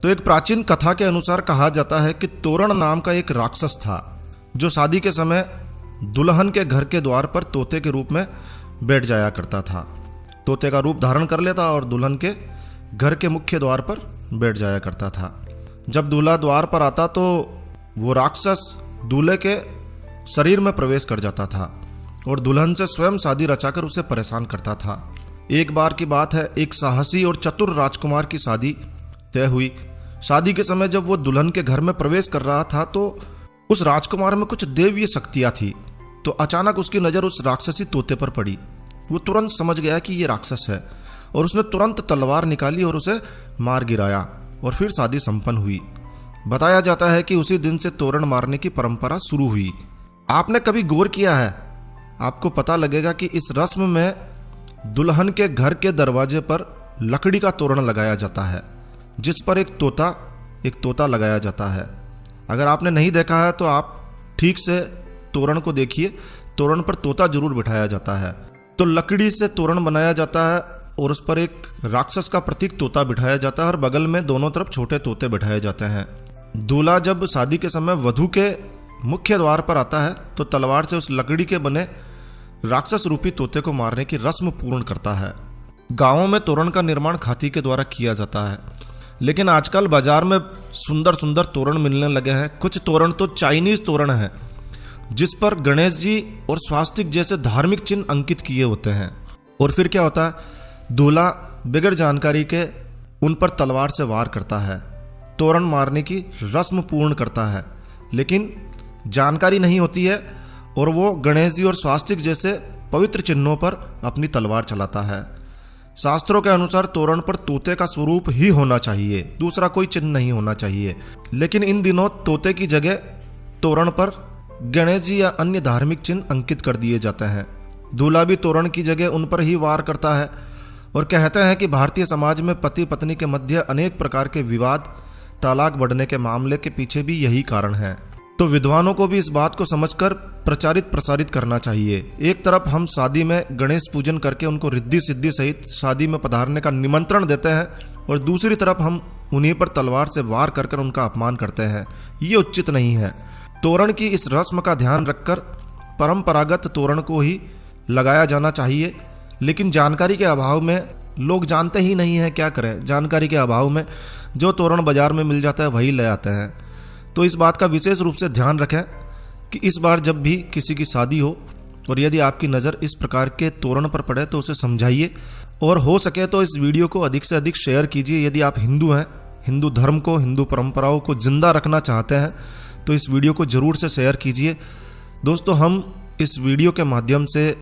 तो एक प्राचीन कथा के अनुसार कहा जाता है कि तोरण नाम का एक राक्षस था जो शादी के समय दुल्हन के घर के द्वार पर तोते के रूप में बैठ जाया करता था। तोते का रूप धारण कर लेता और दुल्हन के घर के मुख्य द्वार पर बैठ जाया करता था। जब दूल्हा द्वार पर आता तो वो राक्षस दूल्हे के शरीर में प्रवेश कर जाता था और दुल्हन से स्वयं शादी रचाकर उसे परेशान करता था। एक बार की बात है, एक साहसी और चतुर राजकुमार की शादी तय हुई। शादी के समय जब वो दुल्हन के घर में प्रवेश कर रहा था तो उस राजकुमार में कुछ दैवीय शक्तियां थी। तो अचानक उसकी नज़र उस राक्षसी तोते पर पड़ी। वो तुरंत समझ गया कि ये राक्षस है और उसने तुरंत तलवार निकाली और उसे मार गिराया और फिर शादी संपन्न हुई। बताया जाता है कि उसी दिन से तोरण मारने की परंपरा शुरू हुई। आपने कभी गौर किया है? आपको पता लगेगा कि इस रस्म में दुल्हन के घर के दरवाजे पर लकड़ी का तोरण लगाया जाता है जिस पर एक तोता लगाया जाता है। अगर आपने नहीं देखा है तो आप ठीक से तोरण को देखिए। तोरण पर तोता जरूर बिठाया जाता है। तो लकड़ी से तोरण बनाया जाता है और उस पर एक राक्षस का प्रतीक तोता बिठाया जाता है और बगल में दोनों तरफ छोटे तोते बिठाए जाते हैं। दूल्हा जब शादी के समय वधू के मुख्य द्वार पर आता है तो तलवार से उस लकड़ी के बने राक्षस रूपी तोते को मारने की रस्म पूर्ण करता है। गांवों में तोरण का निर्माण खाती के द्वारा किया जाता है, लेकिन आजकल बाजार में सुंदर सुंदर तोरण मिलने लगे हैं। कुछ तोरण तो चाइनीज तोरण है जिस पर गणेश जी और स्वास्तिक जैसे धार्मिक चिन्ह अंकित किए होते हैं। और फिर क्या होता है, दूल्हा बगैर जानकारी के उन पर तलवार से वार करता है, तोरण मारने की रस्म पूर्ण करता है, लेकिन जानकारी नहीं होती है और वो गणेश जी और स्वास्तिक जैसे पवित्र चिन्हों पर अपनी तलवार चलाता है। शास्त्रों के अनुसार तोरण पर तोते का स्वरूप ही होना चाहिए, दूसरा कोई चिन्ह नहीं होना चाहिए। लेकिन इन दिनों तोते की जगह तोरण पर गणेश जी या अन्य धार्मिक चिन्ह अंकित कर दिए जाते हैं। दूल्हा भी तोरण की जगह उन पर ही वार करता है और कहते हैं कि भारतीय समाज में पति पत्नी के मध्य अनेक प्रकार के विवाद, तलाक बढ़ने के मामले के पीछे भी यही कारण है। तो विद्वानों को भी इस बात को समझकर प्रचारित प्रसारित करना चाहिए। एक तरफ हम शादी में गणेश पूजन करके उनको रिद्धि सिद्धि सहित शादी में पधारने का निमंत्रण देते हैं और दूसरी तरफ हम उन्हीं पर तलवार से वार कर उनका अपमान करते हैं। ये उचित नहीं है। तोरण की इस रस्म का ध्यान रखकर परंपरागत तोरण को ही लगाया जाना चाहिए, लेकिन जानकारी के अभाव में लोग जानते ही नहीं हैं, क्या करें। जानकारी के अभाव में जो तोरण बाजार में मिल जाता है वही ले आते हैं। तो इस बात का विशेष रूप से ध्यान रखें कि इस बार जब भी किसी की शादी हो और यदि आपकी नज़र इस प्रकार के तोरण पर पड़े तो उसे समझाइए और हो सके तो इस वीडियो को अधिक से अधिक शेयर कीजिए। यदि आप हिंदू हैं, हिंदू धर्म को, हिंदू परंपराओं को जिंदा रखना चाहते हैं तो इस वीडियो को ज़रूर से शेयर कीजिए। दोस्तों, हम इस वीडियो के माध्यम से